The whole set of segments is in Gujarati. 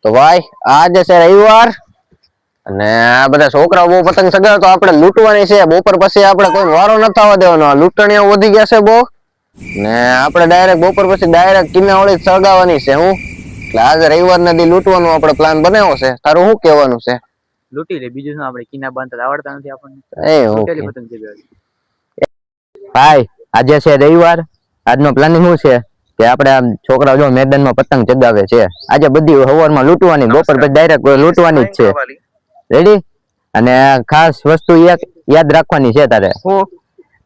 તો ભાઈ આજે છે રવિવાર અને આ બધા છોકરાઓ બહુ પતંગ ચગાવે તો આપણે લૂંટવાની છે. બપોર પછી આપણે કોઈ વારો ન થવા દેવાનો. લૂંટણીઓ વધી ગયા છે બહુ ને આપણે ડાયરેક્ટ બપોર પછી ડાયરેક્ટ કિનાવાળી ચગાવવાની છે. હું એટલે આજે રવિવારના દી લૂંટવાનો આપણે પ્લાન બનાવ્યો છે. તારું શું કહેવાનું છે? લૂંટી લે, બીજું શું. આપણે કિના બાંધતા આવડતા નથી આપણને. ઓકે પતંગ ચગાવી ભાઈ આજે છે રવિવાર. આજનો પ્લાનિંગ શું છે કે આપણે આમ છોકરાઓ જો મેદાનમાં પતંગ ચગાવે છે. આજે બધી સવારમાં લૂંટવાની, બપોર પછી ડાયરેક્ટ લૂંટવાની જ છે. રેડી? અને ખાસ વસ્તુ એક યાદ રાખવાની છે તારે. હું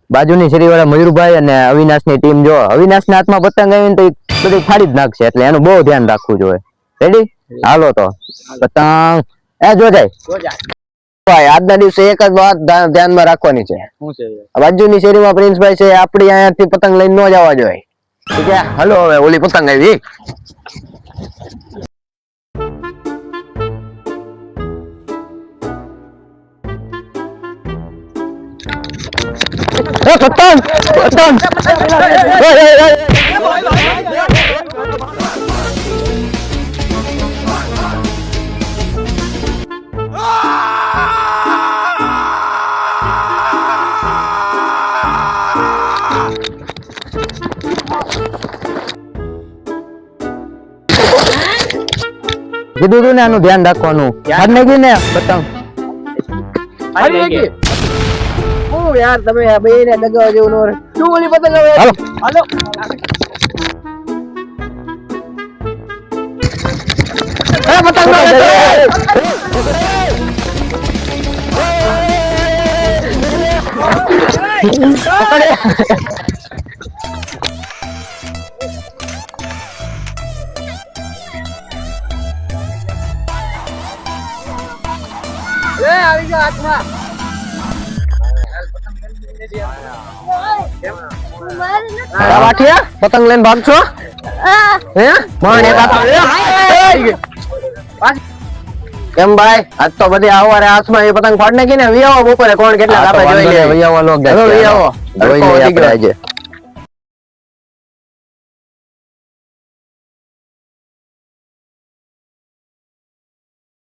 બાજુની શેરીવાળા મયુરભાઈ અને અવિનાશની ટીમ જો અવિનાશના હાથમાં પતંગ આવીને તો બધી ફાડી જ નાખશે, એટલે એનું બહુ ધ્યાન રાખવું જોઈએ. રેડી? હાલો તો પતંગ જો જાય ભાઈ. આજના દિવસે એક જ વાત ધ્યાનમાં રાખવાની છે. શું છે? બાજુની શેરીમાં પ્રિન્સભાઈ છે, આપડી અહીંયાથી પતંગ લઈને ન જવા જોઈએ. ઠીક છે? હાલો હવે ઓલી પતંગ આવી. પતંગ પતંગ કીધું તું ને આનું ધ્યાન રાખવાનું. હાર નાખી ને પતંગ યાર તમે બે ને ડગાવા જેવું નો રહે. શું ઓલી પતંગ હવે? હાલો હાલો. આવી ગયો હાથમાં. પતંગ લઈને ભાગશો? કેમ ભાઈ? આજ તો બધી આવારે હાથમાં એ પતંગ ફાડ નાખી ને વી આવો બપોરે. કોણ કેટલા કાપે જોઈ લે. વી આવો લોક વી આવો. આજે